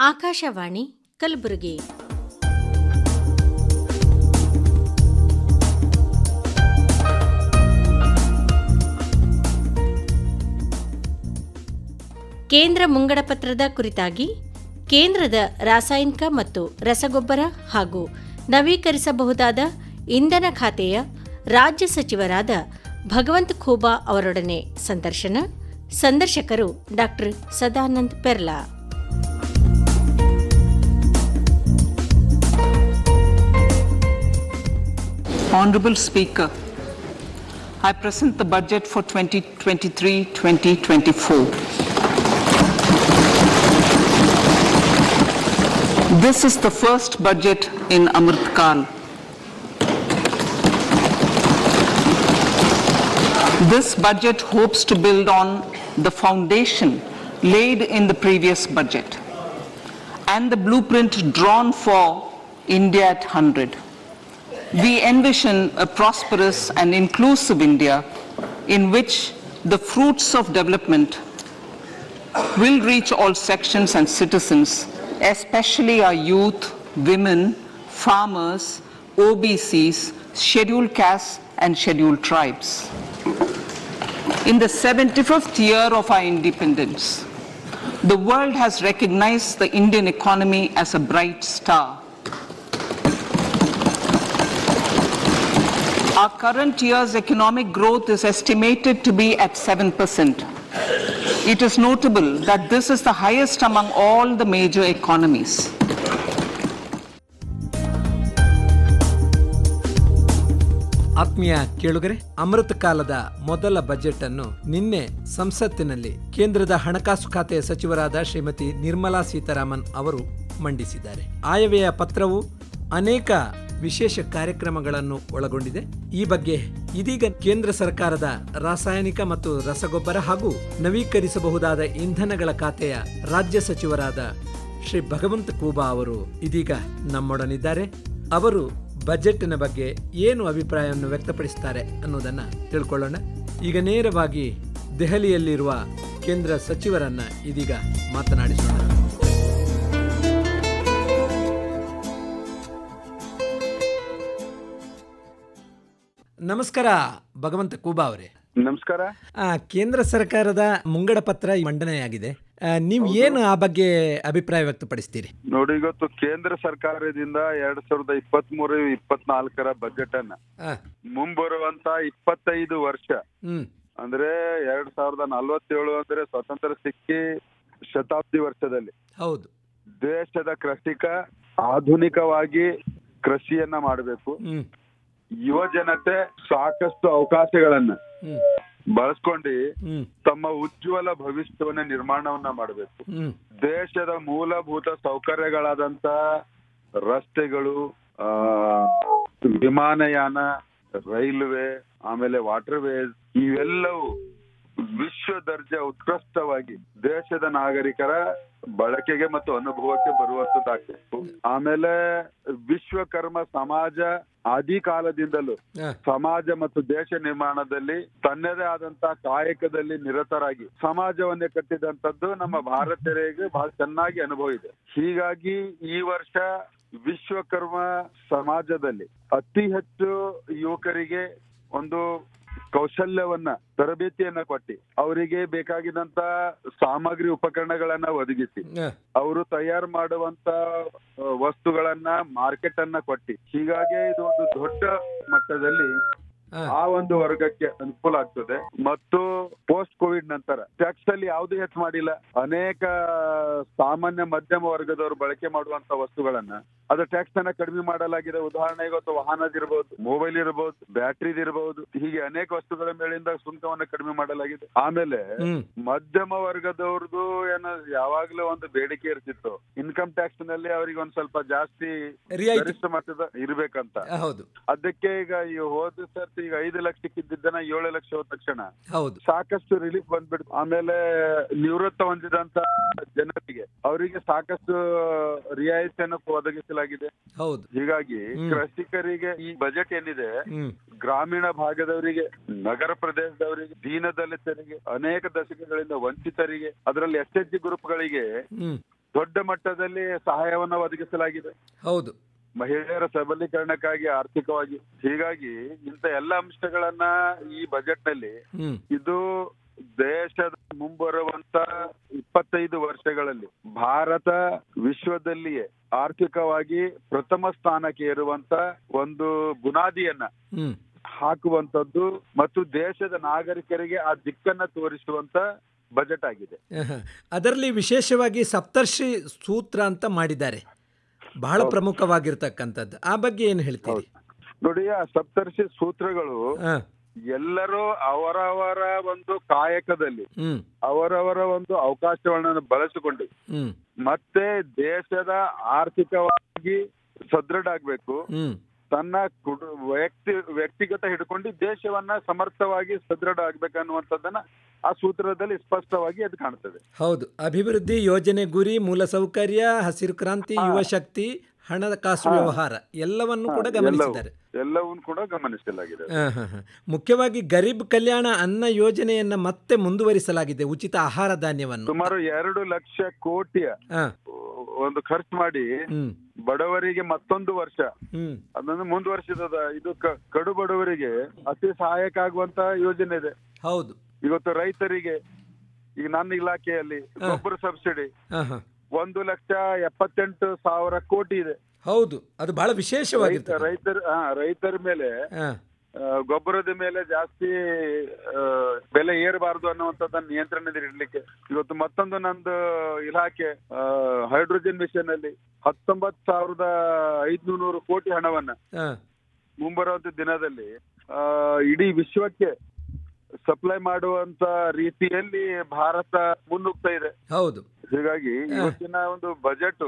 ಆಕಾಶವಾಣಿ ಕಲಬುರಗಿ. ಕೇಂದ್ರ ಮುಂಗಡಪತ್ರದ ಕುರಿತಾಗಿ ಕೇಂದ್ರದ ರಾಸಾಯನಿಕ ಮತ್ತು ರಸಗೊಬ್ಬರ ಹಾಗೂ ನವೀಕರಿಸಬಹುದಾದ ಇಂಧನ ಖಾತೆಯ ರಾಜ್ಯ ಸಚಿವರಾದ ಭಗವಂತ ಖೂಬಾ ಅವರೊಡನೆ ಸಂದರ್ಶನ. ಸಂದರ್ಶಕರು ಡಾ. Sadananda Perla. Honorable Speaker, I present the budget for 2023-2024. This is the first budget in Amrit Kal. This budget hopes to build on the foundation laid in the previous budget and the blueprint drawn for India at 100. We envision a prosperous and inclusive India in which the fruits of development will reach all sections and citizens, especially our youth, women, farmers, OBCs, scheduled castes and scheduled tribes. In the 75th year of our independence, the world has recognized the Indian economy as a bright star. Our current year's economic growth is estimated to be at 7%. It is notable that this is the highest among all the major economies. ಆತ್ಮೀಯ ಕೇಳುಗರೆ, ಅಮೃತ ಕಾಲದ ಮೊದಲ budget ಅನ್ನು ನಿನ್ನೆ ಸಂಸತ್ತಿನಲ್ಲಿ ಕೇಂದ್ರದ ಹಣಕಾಸು ಖಾತೆಯ ಸಚಿವರಾದ ಶ್ರೀಮತಿ ನಿರ್ಮಲಾ ಸೀತಾರಾಮನ್ ಅವರು ಮಂಡಿಸಿದ್ದಾರೆ. ಆಯವ್ಯಯ ಪತ್ರವು ಅನೇಕ ವಿಶೇಷ ಕಾರ್ಯಕ್ರಮಗಳನ್ನು ಒಳಗೊಂಡಿದೆ. ಈ ಬಗ್ಗೆ ಇದೀಗ ಕೇಂದ್ರ ಸರ್ಕಾರದ ರಾಸಾಯನಿಕ ಮತ್ತು ರಸಗೊಬ್ಬರ ಹಾಗೂ ನವೀಕರಿಸಬಹುದಾದ ಇಂಧನಗಳ ಖಾತೆಯ ರಾಜ್ಯ ಸಚಿವರಾದ ಶ್ರೀ ಭಗವಂತ ಖೂಬಾ ಅವರು ಇದೀಗ ನಮ್ಮೊಡನಿದ್ದಾರೆ. ಅವರು ಬಜೆಟ್ನ ಬಗ್ಗೆ ಏನು ಅಭಿಪ್ರಾಯವನ್ನು ವ್ಯಕ್ತಪಡಿಸುತ್ತಾರೆ ಅನ್ನೋದನ್ನ ತಿಳ್ಕೊಳ್ಳೋಣ. ಈಗ ನೇರವಾಗಿ ದೆಹಲಿಯಲ್ಲಿರುವ ಕೇಂದ್ರ ಸಚಿವರನ್ನ ಇದೀಗ ಮಾತನಾಡಿಸೋಣ. ನಮಸ್ಕಾರ ಭಗವಂತ ಖೂಬಾ ಅವರೇ. ನಮಸ್ಕಾರ. ಕೇಂದ್ರ ಸರ್ಕಾರದ ಮುಂಗಡ ಪತ್ರ ಮಂಡನೆಯಾಗಿದೆ. ನೀವು ಏನು ಆ ಬಗ್ಗೆ ಅಭಿಪ್ರಾಯ ವ್ಯಕ್ತಪಡಿಸ್ತೀರಿ? ನೋಡಿ, ಇವತ್ತು ಕೇಂದ್ರ ಸರ್ಕಾರದಿಂದ 2023-24 ಬಜೆಟ್ ಅನ್ನ ಮುಂಬರುವಂತ 25 ವರ್ಷ ಅಂದ್ರೆ 2047 ಅಂದ್ರೆ ಸ್ವಾತಂತ್ರ್ಯ ಸಿಕ್ಕಿ ಶತಾಬ್ದಿ ವರ್ಷದಲ್ಲಿ ಹೌದು ದೇಶದ ಕೃಷಿಕ ಆಧುನಿಕವಾಗಿ ಕೃಷಿಯನ್ನ ಮಾಡಬೇಕು. ಯುವ ಜನತೆ ಸಾಕಷ್ಟು ಅವಕಾಶಗಳನ್ನ ಬಳಸ್ಕೊಂಡು ತಮ್ಮ ಉಜ್ವಲ ಭವಿಷ್ಯವನ್ನ ನಿರ್ಮಾಣವನ್ನ ಮಾಡಬೇಕು. ದೇಶದ ಮೂಲಭೂತ ಸೌಕರ್ಯಗಳಾದಂತ ರಸ್ತೆಗಳು, ವಿಮಾನಯಾನ, ರೈಲ್ವೆ, ಆಮೇಲೆ ವಾಟರ್ ವೇಸ್ ಇವೆಲ್ಲವೂ ವಿಶ್ವ ದರ್ಜೆ ಉತ್ಕೃಷ್ಟವಾಗಿ ದೇಶದ ನಾಗರಿಕರ ಬಳಕೆಗೆ ಮತ್ತು ಅನುಭವಕ್ಕೆ ಬರುವಂತದ್ದಾಗಬೇಕು. ಆಮೇಲೆ ವಿಶ್ವಕರ್ಮ ಸಮಾಜ ಆದಿ ಕಾಲದಿಂದಲೂ ಸಮಾಜ ಮತ್ತು ದೇಶ ನಿರ್ಮಾಣದಲ್ಲಿ ತನ್ನದೇ ಆದಂತ ಕಾಯಕದಲ್ಲಿ ನಿರತರಾಗಿ ಸಮಾಜವನ್ನೇ ಕಟ್ಟಿದಂತದ್ದು ನಮ್ಮ ಭಾರತೀಯರಿಗೆ ಬಹಳ ಚೆನ್ನಾಗಿ ಅನುಭವ ಇದೆ. ಹೀಗಾಗಿ ಈ ವರ್ಷ ವಿಶ್ವಕರ್ಮ ಸಮಾಜದಲ್ಲಿ ಅತಿ ಹೆಚ್ಚು ಯುವಕರಿಗೆ ಒಂದು ಕೌಶಲ್ಯವನ್ನ ತರಬೇತಿಯನ್ನ ಕೊಟ್ಟಿ ಅವರಿಗೆ ಬೇಕಾಗಿದ್ದಂತ ಸಾಮಗ್ರಿ ಉಪಕರಣಗಳನ್ನ ಒದಗಿಸಿ ಅವರು ತಯಾರು ಮಾಡುವಂತ ವಸ್ತುಗಳನ್ನ ಮಾರ್ಕೆಟ್ ಅನ್ನ ಕೊಟ್ಟಿ ಹೀಗಾಗಿ ಇದು ಒಂದು ದೊಡ್ಡ ಮಟ್ಟದಲ್ಲಿ ಆ ಒಂದು ವರ್ಗಕ್ಕೆ ಅನುಕೂಲ ಆಗ್ತದೆ. ಮತ್ತು ಪೋಸ್ಟ್ ಕೋವಿಡ್ ನಂತರ ಟ್ಯಾಕ್ಸ್ ಅಲ್ಲಿ ಯಾವುದೇ ಹೆಚ್ಚು ಮಾಡಿಲ್ಲ. ಅನೇಕ ಸಾಮಾನ್ಯ ಮಧ್ಯಮ ವರ್ಗದವರು ಬಳಕೆ ಮಾಡುವಂತ ವಸ್ತುಗಳನ್ನ ಅದ್ರ ಟ್ಯಾಕ್ಸ್ ಅನ್ನ ಕಡಿಮೆ ಮಾಡಲಾಗಿದೆ. ಉದಾಹರಣೆಗೆ ಇವತ್ತು ವಾಹನದಿರ್ಬಹುದು, ಮೊಬೈಲ್ ಇರಬಹುದು, ಬ್ಯಾಟ್ರಿದ್ ಇರಬಹುದು, ಹೀಗೆ ಅನೇಕ ವಸ್ತುಗಳ ಮೇಲಿಂದ ಸುಂಕವನ್ನ ಕಡಿಮೆ ಮಾಡಲಾಗಿದೆ. ಆಮೇಲೆ ಮಧ್ಯಮ ವರ್ಗದವ್ರದ್ದು ಏನೋ ಯಾವಾಗ್ಲೂ ಒಂದು ಬೇಡಿಕೆ ಇರ್ತಿತ್ತು, ಇನ್ಕಮ್ ಟ್ಯಾಕ್ಸ್ ನಲ್ಲಿ ಅವರಿಗೆ ಒಂದ್ ಸ್ವಲ್ಪ ಜಾಸ್ತಿ ಗರಿಷ್ಠ ಮಟ್ಟದ ಇರ್ಬೇಕಂತ. ಅದಕ್ಕೆ ಈಗ ಈ ಹೋದ ಸರ್ತಿ ಈಗ 5 ಲಕ್ಷಕ್ಕಿದ್ದನ್ನ 7 ಲಕ್ಷ ಹೋದ ತಕ್ಷಣ ಸಾಕಷ್ಟು ರಿಲೀಫ್ ಬಂದ್ಬಿಡ್ತು. ಆಮೇಲೆ ನಿವೃತ್ತ ಹೊಂದಿದಂತ ಜನರಿಗೆ ಅವರಿಗೆ ಸಾಕಷ್ಟು ರಿಯಾಯಿತಿಯನ್ನು ಒದಗಿಸಲಾಗಿದೆ. ಹೀಗಾಗಿ ಕೃಷಿಕರಿಗೆ ಈ ಬಜೆಟ್ ಏನಿದೆ ಗ್ರಾಮೀಣ ಭಾಗದವರಿಗೆ, ನಗರ ಪ್ರದೇಶದವರಿಗೆ, ದೀನ ದಲಿತರಿಗೆ, ಅನೇಕ ದಶಕಗಳಿಂದ ವಂಚಿತರಿಗೆ, ಅದರಲ್ಲಿ SHG ಗ್ರೂಪ್ಗಳಿಗೆ ದೊಡ್ಡ ಮಟ್ಟದಲ್ಲಿ ಸಹಾಯವನ್ನು ಒದಗಿಸಲಾಗಿದೆ. ಹೌದು, ಮಹಿಳೆಯರ ಸಬಲೀಕರಣಕ್ಕಾಗಿ ಆರ್ಥಿಕವಾಗಿ. ಹೀಗಾಗಿ ಇಂಥ ಎಲ್ಲ ಅಂಶಗಳನ್ನ ಈ ಬಜೆಟ್ ನಲ್ಲಿ ಇದು ದೇಶದ ಮುಂಬರುವಂತ 25 ವರ್ಷಗಳಲ್ಲಿ ಭಾರತ ವಿಶ್ವದಲ್ಲಿಯೇ ಆರ್ಥಿಕವಾಗಿ ಪ್ರಥಮ ಸ್ಥಾನಕ್ಕೆ ಇರುವಂತ ಒಂದು ಬುನಾದಿಯನ್ನ ಹಾಕುವಂತದ್ದು ಮತ್ತು ದೇಶದ ನಾಗರಿಕರಿಗೆ ಆ ದಿಕ್ಕನ್ನ ತೋರಿಸುವಂತ ಬಜೆಟ್ ಆಗಿದೆ. ಅದರಲ್ಲಿ ವಿಶೇಷವಾಗಿ ಸಪ್ತರ್ಷಿ ಸೂತ್ರ ಅಂತ ಮಾಡಿದ್ದಾರೆ, ಬಹಳ ಪ್ರಮುಖವಾಗಿರ್ತಕ್ಕಂಥದ್ದು. ಆ ಬಗ್ಗೆ ಏನು ಹೇಳ್ತೀರಿ? ನೋಡಿ, ಆ ಸಪ್ತರ್ಷಿ ಸೂತ್ರಗಳು ಎಲ್ಲರೂ ಅವರವರ ಒಂದು ಕಾಯಕದಲ್ಲಿ ಅವರವರ ಒಂದು ಅವಕಾಶಗಳನ್ನು ಬಳಸಿಕೊಂಡು ಮತ್ತೆ ದೇಶದ ಆರ್ಥಿಕವಾಗಿ ಸದೃಢ ಆಗ್ಬೇಕು, ತನ್ನ ವ್ಯಕ್ತಿಗತ ಹಿಡ್ಕೊಂಡು ದೇಶವನ್ನ ಸಮರ್ಥವಾಗಿ ಸದೃಢ ಆಗ್ಬೇಕನ್ನುವಂಥದ್ದನ್ನ ಆ ಸೂತ್ರದಲ್ಲಿ ಸ್ಪಷ್ಟವಾಗಿ ಅದು ಕಾಣ್ತದೆ. ಹೌದು, ಅಭಿವೃದ್ಧಿ ಯೋಜನೆ ಗುರಿ, ಮೂಲಸೌಕರ್ಯ, ಹಸಿರು ಕ್ರಾಂತಿ, ಯುವ ಶಕ್ತಿ, ಹಣಕಾಸು ವ್ಯವಹಾರ ಎಲ್ಲವನ್ನು ಕೂಡ ಗಮನಿಸಿದ್ದಾರೆ. ಎಲ್ಲವನ್ನೂ ಕೂಡ ಗಮನಿಸಲಾಗಿದೆ. ಮುಖ್ಯವಾಗಿ ಗರೀಬ್ ಕಲ್ಯಾಣ ಅನ್ನ ಯೋಜನೆಯನ್ನ ಮತ್ತೆ ಮುಂದುವರಿಸಲಾಗಿದೆ. ಉಚಿತ ಆಹಾರ ಧಾನ್ಯವನ್ನು ಸುಮಾರು 2 ಲಕ್ಷ ಕೋಟಿಯ ಒಂದು ಖರ್ಚು ಮಾಡಿ ಬಡವರಿಗೆ ಮತ್ತೊಂದು ವರ್ಷ ಅದನ್ನು ಮುಂದುವರಿಸಿದ. ಇದು ಕಡು ಬಡವರಿಗೆ ಅತಿ ಸಹಾಯಕ ಆಗುವಂತ ಯೋಜನೆ ಇದೆ. ಹೌದು, ಇವತ್ತು ರೈತರಿಗೆ ಈಗ ನನ್ನ ಇಲಾಖೆಯಲ್ಲಿ ಗೊಬ್ಬರ ಸಬ್ಸಿಡಿ 1,78,000 ಕೋಟಿ ಇದೆ. ಹೌದು, ಅದು ಬಹಳ ವಿಶೇಷವಾಗಿದೆ. ರೈತರ ಮೇಲೆ ಗೊಬ್ಬರದ ಮೇಲೆ ಜಾಸ್ತಿ ಬೆಲೆ ಏರಬಾರದು ಅನ್ನುವಂಥದ್ದನ್ನ ನಿಯಂತ್ರಣದಲ್ಲಿಡ್ಲಿಕ್ಕೆ ಇವತ್ತು ಮತ್ತೊಂದು ನಂದು ಇಲಾಖೆ ಹೈಡ್ರೋಜನ್ ಮಿಷನ್ ಅಲ್ಲಿ 19,500 ಕೋಟಿ ಹಣವನ್ನ ಮುಂಬರುವಂತ ದಿನದಲ್ಲಿ ಇಡೀ ವಿಶ್ವಕ್ಕೆ ಸಪ್ಲೈ ಮಾಡುವಂತ ರೀತಿಯಲ್ಲಿ ಭಾರತ ಮುನ್ನುಗ್ತಾ ಇದೆ. ಹೌದು, ಹೀಗಾಗಿ ಇವತ್ತಿನ ಒಂದು ಬಜೆಟ್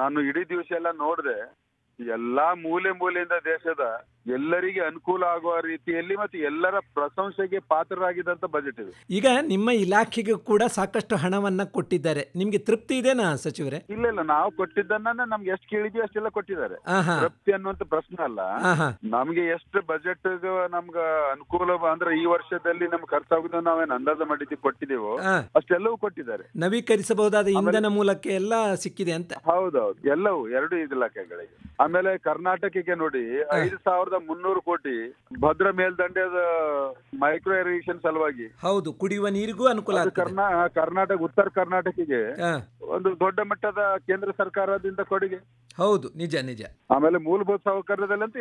ನಾನು ಇಡೀ ದಿವಸ ಎಲ್ಲ ನೋಡಿದೆ, ಎಲ್ಲಾ ಮೂಲೆಯಿಂದ ದೇಶದ ಎಲ್ಲರಿಗೆ ಅನುಕೂಲ ಆಗುವ ರೀತಿಯಲ್ಲಿ ಮತ್ತು ಎಲ್ಲರ ಪ್ರಶಂಸೆಗೆ ಪಾತ್ರರಾಗಿದ್ದಂತ ಬಜೆಟ್ ಇದೆ. ಈಗ ನಿಮ್ಮ ಇಲಾಖೆಗೆ ಕೂಡ ಸಾಕಷ್ಟು ಹಣವನ್ನ ಕೊಟ್ಟಿದ್ದಾರೆ, ನಿಮ್ಗೆ ತೃಪ್ತಿ ಇದೆನಾ ಸಚಿವರೇ? ಇಲ್ಲ, ನಾವು ಕೊಟ್ಟಿದ್ದನ್ನ ನಮ್ಗೆ ಎಷ್ಟು ಕೇಳಿದ್ವಿ ಅಷ್ಟೆಲ್ಲ ಕೊಟ್ಟಿದ್ದಾರೆ. ತೃಪ್ತಿ ಅನ್ನುವಂತ ಪ್ರಶ್ನೆ ಅಲ್ಲ, ನಮ್ಗೆ ಎಷ್ಟು ಬಜೆಟ್ ನಮ್ಗ ಅನುಕೂಲ ಅಂದ್ರೆ ಈ ವರ್ಷದಲ್ಲಿ ನಮ್ಗೆ ಖರ್ಚಾಗುದ ನಾವೇನ್ ಅಂದಾಜು ಮಾಡಿದ್ವಿ ಕೊಟ್ಟಿದ್ದೇವೋ ಅಷ್ಟೆಲ್ಲವೂ ಕೊಟ್ಟಿದ್ದಾರೆ. ನವೀಕರಿಸಬಹುದಾದ ಇಂಧನ ಮೂಲಕ ಎಲ್ಲ ಸಿಕ್ಕಿದೆ ಅಂತ. ಹೌದೌದು, ಎಲ್ಲವೂ 2 ಇಲಾಖೆಗಳಿಗೆ. ಆಮೇಲೆ ಕರ್ನಾಟಕಕ್ಕೆ ನೋಡಿ 5,300 ಕೋಟಿ ಭದ್ರಾ ಮೇಲ್ದಂಡೆದ ಮೈಕ್ರೋ ಇರಿಗೇಷನ್ ಸಲುವಾಗಿ. ಹೌದು, ಕುಡಿಯುವ ನೀರಿಗೂ ಅನುಕೂಲ. ಕರ್ನಾಟಕ ಉತ್ತರ ಕರ್ನಾಟಕಕ್ಕೆ ಒಂದು ದೊಡ್ಡ ಮಟ್ಟದ ಕೇಂದ್ರ ಸರ್ಕಾರದಿಂದ ಕೊಡುಗೆ. ಹೌದು, ನಿಜ ನಿಜ. ಆಮೇಲೆ ಮೂಲಭೂತ ಸೌಕರ್ಯದಲ್ಲಂತೂ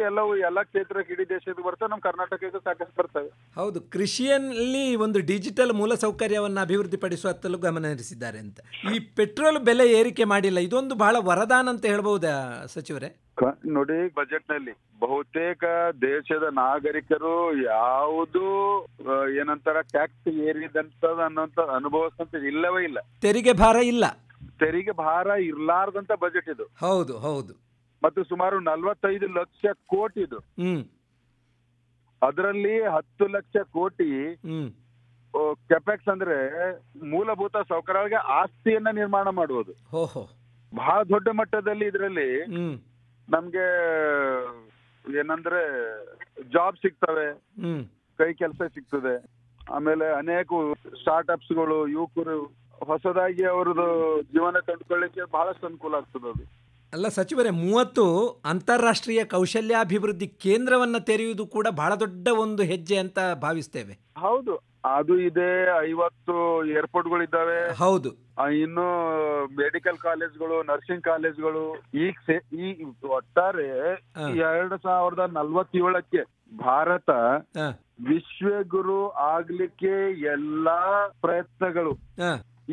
ಎಲ್ಲಾ ಕ್ಷೇತ್ರಕ್ಕೆ ಇಡೀ ದೇಶದ ಬರ್ತವೆ, ನಮ್ಮ ಕರ್ನಾಟಕಕ್ಕೆ ಸಾಕಷ್ಟು ಬರ್ತವೆ. ಹೌದು, ಕೃಷಿಯಲ್ಲಿ ಒಂದು ಡಿಜಿಟಲ್ ಮೂಲ ಸೌಕರ್ಯವನ್ನು ಅಭಿವೃದ್ಧಿ ಪಡಿಸುವತ್ತಲೂ ಗಮನ ಹರಿಸಿದ್ದಾರೆ ಅಂತ. ಈ ಪೆಟ್ರೋಲ್ ಬೆಲೆ ಏರಿಕೆ ಮಾಡಿಲ್ಲ, ಇದೊಂದು ಬಹಳ ವರದಾನ ಅಂತ ಹೇಳ್ಬಹುದಾ ಸಚಿವರೇ? ನೋಡಿ, ಬಜೆಟ್ ನಲ್ಲಿ ಬಹುತೇಕ ದೇಶದ ನಾಗರಿಕರು ಯಾವುದು ಏನಂತಾರ ಟ್ಯಾಕ್ಸ್ ಏರಿದಂತದ ಅನ್ನೋಂತ ಅನುಭವಿಸಂತ ಇಲ್ಲವೇ ಇಲ್ಲ. ತೆರಿಗೆ ಭಾರ ಇಲ್ಲ, ತೆರಿಗೆ ಭಾರ ಇರ್ಲಾರ್ದಂತ ಬಜೆಟ್ ಇದು. ಹೌದು ಹೌದು. ಮತ್ತು ಸುಮಾರು 45 ಲಕ್ಷ ಕೋಟಿ ಇದು. ಅದರಲ್ಲಿ 10 ಲಕ್ಷ ಕೋಟಿ ಕೆಪೆಕ್ಸ್ ಅಂದ್ರೆ ಮೂಲಭೂತ ಸೌಕರ್ಯಗಳಿಗೆ ಆಸ್ತಿಯನ್ನ ನಿರ್ಮಾಣ ಮಾಡುವುದು. ಬಹಳ ದೊಡ್ಡ ಮಟ್ಟದಲ್ಲಿ ಇದರಲ್ಲಿ ನಮ್ಗೆ ಏನಂದ್ರೆ ಜಾಬ್ ಸಿಗ್ತವೆ, ಕೈ ಕೆಲಸ ಸಿಗ್ತದೆ. ಆಮೇಲೆ ಅನೇಕ ಸ್ಟಾರ್ಟ್ ಗಳು ಯುವಕರು ಹೊಸದಾಗಿ ಅವರದು ಜೀವನ ಕಂಡುಕೊಳ್ಳಿಕ್ಕೆ ಬಹಳಷ್ಟು ಅನುಕೂಲ ಆಗ್ತದೆ. ಅದು ಅಲ್ಲ ಸಚಿವರೇ, 30 ಅಂತಾರಾಷ್ಟ್ರೀಯ ಕೌಶಲ್ಯಾಭಿವೃದ್ಧಿ ಕೇಂದ್ರವನ್ನ ತೆರೆಯುವುದು ಕೂಡ ಬಹಳ ದೊಡ್ಡ ಒಂದು ಹೆಜ್ಜೆ ಅಂತ ಭಾವಿಸ್ತೇವೆ. ಹೌದು, ಅದು ಇದೆ. 50 ಏರ್ಪೋರ್ಟ್ಗಳಿದ್ದಾವೆ. ಹೌದು, ಇನ್ನು ಮೆಡಿಕಲ್ ಕಾಲೇಜ್ಗಳು, ನರ್ಸಿಂಗ್ ಕಾಲೇಜ್ಗಳು. ಈ ಒಟ್ಟಾರೆ 2047ಕ್ಕೆ ಭಾರತ ವಿಶ್ವಗುರು ಆಗ್ಲಿಕ್ಕೆ ಎಲ್ಲಾ ಪ್ರಯತ್ನಗಳು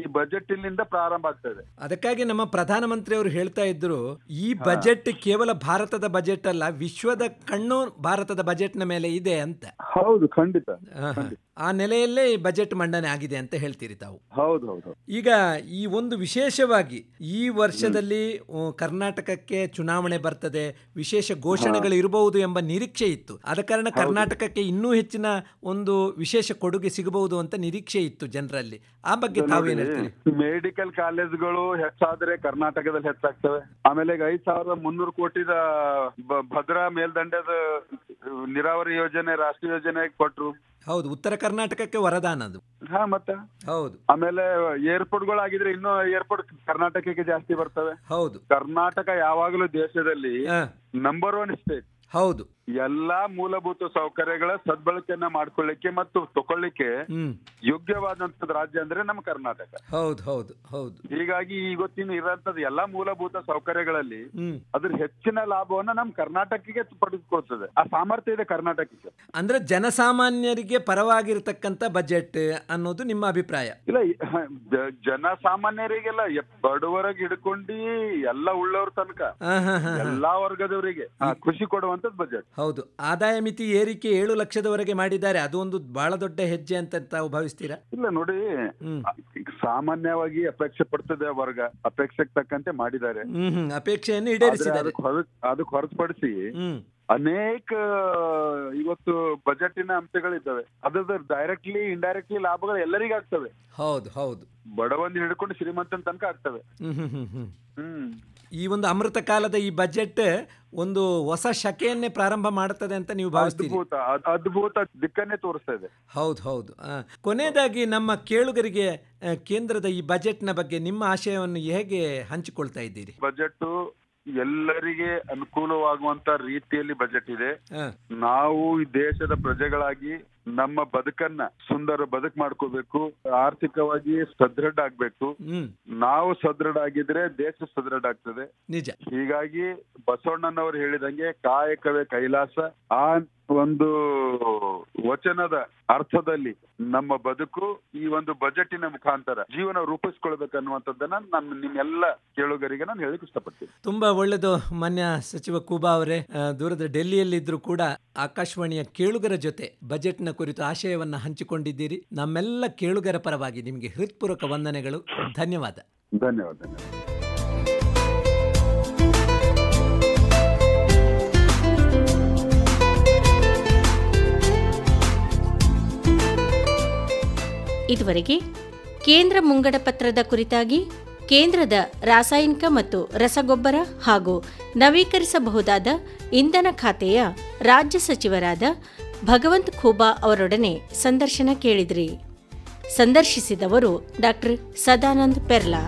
ಈ ಬಜೆಟ್ ಇಲ್ಲಿಂದ ಪ್ರಾರಂಭ ಆಗ್ತದೆ. ಅದಕ್ಕಾಗಿ ನಮ್ಮ ಪ್ರಧಾನಮಂತ್ರಿ ಅವರು ಹೇಳ್ತಾ ಇದ್ರು, ಈ ಬಜೆಟ್ ಕೇವಲ ಭಾರತದ ಬಜೆಟ್ ಅಲ್ಲ, ವಿಶ್ವದ ಕಣ್ಣು ಭಾರತದ ಬಜೆಟ್ ನ ಮೇಲೆ ಇದೆ ಅಂತ. ಹೌದು, ಖಂಡಿತ. ಆ ನೆಲೆಯಲ್ಲೇ ಬಜೆಟ್ ಮಂಡನೆ ಆಗಿದೆ ಅಂತ ಹೇಳ್ತೀರಿ ತಾವು? ಹೌದು ಹೌದು. ಈಗ ಈ ಒಂದು ವಿಶೇಷವಾಗಿ ಈ ವರ್ಷದಲ್ಲಿ ಕರ್ನಾಟಕಕ್ಕೆ ಚುನಾವಣೆ ಬರ್ತದೆ, ವಿಶೇಷ ಘೋಷಣೆಗಳು ಇರಬಹುದು ಎಂಬ ನಿರೀಕ್ಷೆ ಇತ್ತು. ಆದ ಕಾರಣ ಕರ್ನಾಟಕಕ್ಕೆ ಇನ್ನೂ ಹೆಚ್ಚಿನ ಒಂದು ವಿಶೇಷ ಕೊಡುಗೆ ಸಿಗಬಹುದು ಅಂತ ನಿರೀಕ್ಷೆ ಇತ್ತು ಜನರಲ್ಲಿ. ಆ ಬಗ್ಗೆ ತಾವೇನು ಹೇಳ್ತೀರಿ? ಮೆಡಿಕಲ್ ಕಾಲೇಜ್ಗಳು ಹೆಚ್ಚಾದ್ರೆ ಕರ್ನಾಟಕದಲ್ಲಿ ಹೆಚ್ಚಾಗ್ತವೆ. ಆಮೇಲೆ 5,300 ಕೋಟಿದ ಭದ್ರಾ ಮೇಲ್ದಂಡದ ನೀರಾವರಿ ಯೋಜನೆ, ರಾಷ್ಟ್ರೀಯ ಯೋಜನೆ ಕೊಟ್ರು. ಹೌದು, ಉತ್ತರ ಕರ್ನಾಟಕಕ್ಕೆ ವರದಾನ ಅದು. ಹಾ ಮತ್ತೆ ಹೌದು. ಆಮೇಲೆ ಏರ್ಪೋರ್ಟ್ಗಳಾಗಿದ್ರೆ ಇನ್ನೂ ಏರ್ಪೋರ್ಟ್ ಕರ್ನಾಟಕಕ್ಕೆ ಜಾಸ್ತಿ ಬರ್ತವೆ. ಹೌದು. ಕರ್ನಾಟಕ ಯಾವಾಗಲೂ ದೇಶದಲ್ಲಿ ನಂಬರ್ 1 ಸ್ಟೇಟ್. ಹೌದು. ಎಲ್ಲಾ ಮೂಲಭೂತ ಸೌಕರ್ಯಗಳ ಸದ್ಬಳಕೆಯನ್ನ ಮಾಡ್ಕೊಳ್ಳಿಕ್ಕೆ ಮತ್ತು ತಗೊಳ್ಳಿಕ್ಕೆ ಯೋಗ್ಯವಾದಂತದ್ ರಾಜ್ಯ ಅಂದ್ರೆ ನಮ್ಮ ಕರ್ನಾಟಕ. ಹೌದು ಹೌದು ಹೌದು. ಹೀಗಾಗಿ ಇವತ್ತಿನ ಇರೋಂಥದ್ದು ಎಲ್ಲಾ ಮೂಲಭೂತ ಸೌಕರ್ಯಗಳಲ್ಲಿ ಅದ್ರ ಹೆಚ್ಚಿನ ಲಾಭವನ್ನ ನಮ್ಮ ಕರ್ನಾಟಕಕ್ಕೆ ಪಡೆದುಕೊಳ್ತದೆ. ಆ ಸಾಮರ್ಥ್ಯ ಇದೆ ಕರ್ನಾಟಕಕ್ಕೆ. ಅಂದ್ರೆ ಜನಸಾಮಾನ್ಯರಿಗೆ ಪರವಾಗಿರ್ತಕ್ಕಂಥ ಬಜೆಟ್ ಅನ್ನೋದು ನಿಮ್ಮ ಅಭಿಪ್ರಾಯ? ಇಲ್ಲ, ಜನಸಾಮಾನ್ಯರಿಗೆಲ್ಲ ಬಡವರಾಗಿ ಹಿಡ್ಕೊಂಡು ಎಲ್ಲ ಉಳ್ಳವ್ರ ತನಕ ಎಲ್ಲಾ ವರ್ಗದವರಿಗೆ ಖುಷಿ ಕೊಡುವಂತದ್ದು ಬಜೆಟ್. ಹೌದು. ಆದಾಯ ಮಿತಿ ಏರಿಕೆ 7 ಲಕ್ಷದವರೆಗೆ ಮಾಡಿದ್ದಾರೆ. ಅದು ಒಂದು ಬಹಳ ದೊಡ್ಡ ಹೆಜ್ಜೆ ಅಂತ ತಾವು ಭಾವಿಸ್ತೀರಾ? ಇಲ್ಲ ನೋಡಿ, ಸಾಮಾನ್ಯವಾಗಿ ಅಪೇಕ್ಷೆ ಪಡ್ತದೆ ವರ್ಗ, ಅಪೇಕ್ಷೆಗೆ ತಕ್ಕಂತೆ ಮಾಡಿದ್ದಾರೆ. ಅಪೇಕ್ಷೆಯನ್ನು ಈಡೇರಿಸಿದ್ದಾರೆ. ಅದಕ್ಕೆ ಹೊರತುಪಡಿಸಿ ಅನೇಕ ಇವತ್ತು ಬಜೆಟಿನ ಅಂಶಗಳಿದ್ದಾವೆ. ಅದ್ರ ಡೈರೆಕ್ಟ್ಲಿ ಇಂಡೈರೆಕ್ಟ್ಲಿ ಲಾಭಗಳು ಎಲ್ಲರಿಗಾಗ್ತವೆ. ಹೌದು ಹೌದು. ಬಡವನ್ ಹಿಡ್ಕೊಂಡು ಶ್ರೀಮಂತನ ತನಕ ಆಗ್ತವೆ. ಈ ಒಂದು ಅಮೃತ ಕಾಲದ ಈ ಬಜೆಟ್ ಒಂದು ಹೊಸ ಶಕೆಯನ್ನೇ ಪ್ರಾರಂಭ ಮಾಡುತ್ತದೆ ಅಂತ ನೀವು ಭಾವಿಸ್ತೀರಿ? ಅದ್ಭುತ ದಿಕ್ಕನ್ನೇ ತೋರಿಸ್ತಾ ಇದೆ. ಹೌದು ಹೌದು. ಕೊನೆಯದಾಗಿ ನಮ್ಮ ಕೇಳುಗರಿಗೆ ಕೇಂದ್ರದ ಈ ಬಜೆಟ್ನ ಬಗ್ಗೆ ನಿಮ್ಮ ಆಶಯವನ್ನು ಹೇಗೆ ಹಂಚಿಕೊಳ್ತಾ ಇದ್ದೀರಿ? ಬಜೆಟ್ ಎಲ್ಲರಿಗೆ ಅನುಕೂಲವಾಗುವಂತ ರೀತಿಯಲ್ಲಿ ಬಜೆಟ್ ಇದೆ. ನಾವು ಈ ದೇಶದ ಪ್ರಜೆಗಳಾಗಿ ನಮ್ಮ ಬದುಕನ್ನ ಸುಂದರ ಬದುಕು ಮಾಡ್ಕೋಬೇಕು, ಆರ್ಥಿಕವಾಗಿ ಸದೃಢ ಆಗ್ಬೇಕು. ನಾವು ಸದೃಢ ಆಗಿದ್ರೆ ದೇಶ ಸದೃಢ ಆಗ್ತದೆ. ನಿಜ. ಹೀಗಾಗಿ ಬಸವಣ್ಣನವರು ಹೇಳಿದಂಗೆ ಕಾಯಕವೇ ಕೈಲಾಸ, ಆ ಒಂದು ವಚನದ ಅರ್ಥದಲ್ಲಿ ನಮ್ಮ ಬದುಕು ಈ ಒಂದು ಬಜೆಟಿನ ಮುಖಾಂತರ ಜೀವನ ರೂಪಿಸ್ಕೊಳ್ಬೇಕನ್ನುವಂಥದ್ದನ್ನ ನಾನು ನಿಮ್ಮೆಲ್ಲ ಕೇಳುಗರಿಗೆ ನಾನು ಹೇಳಕ್ ಇಷ್ಟಪಡ್ತೀನಿ. ತುಂಬಾ ಒಳ್ಳೆಯದು. ಮಾನ್ಯ ಸಚಿವ ಕೂಬಾ ಅವರೇ, ದೂರದ ಡೆಲ್ಲಿಯಲ್ಲಿದ್ರು ಕೂಡ ಆಕಾಶವಾಣಿಯ ಕೇಳುಗರ ಜೊತೆ ಬಜೆಟ್ನ ಕುರಿತು ಆಶಯವನ್ನು ಹಂಚಿಕೊಂಡಿದ್ದೀರಿ. ನಮ್ಮೆಲ್ಲ ಕೇಳುಗರ ಪರವಾಗಿ ನಿಮಗೆ ಹೃತ್ಪೂರ್ವಕ ವಂದನೆಗಳು. ಧನ್ಯವಾದ. ಧನ್ಯವಾದ. ಇದುವರೆಗೆ ಕೇಂದ್ರ ಮುಂಗಡ ಪತ್ರದ ಕುರಿತಾಗಿ ಕೇಂದ್ರದ ರಾಸಾಯನಿಕ ಮತ್ತು ರಸಗೊಬ್ಬರ ಹಾಗೂ ನವೀಕರಿಸಬಹುದಾದ ಇಂಧನ ಖಾತೆಯ ರಾಜ್ಯ ಸಚಿವರಾದ ಭಗವಂತ್ ಖೂಬಾ ಅವರೊಡನೆ ಸಂದರ್ಶನ ಕೇಳಿದ್ರಿ. ಸಂದರ್ಶಿಸಿದವರು ಡಾಕ್ಟರ್ ಸದಾನಂದ್ ಪೆರ್ಲಾ.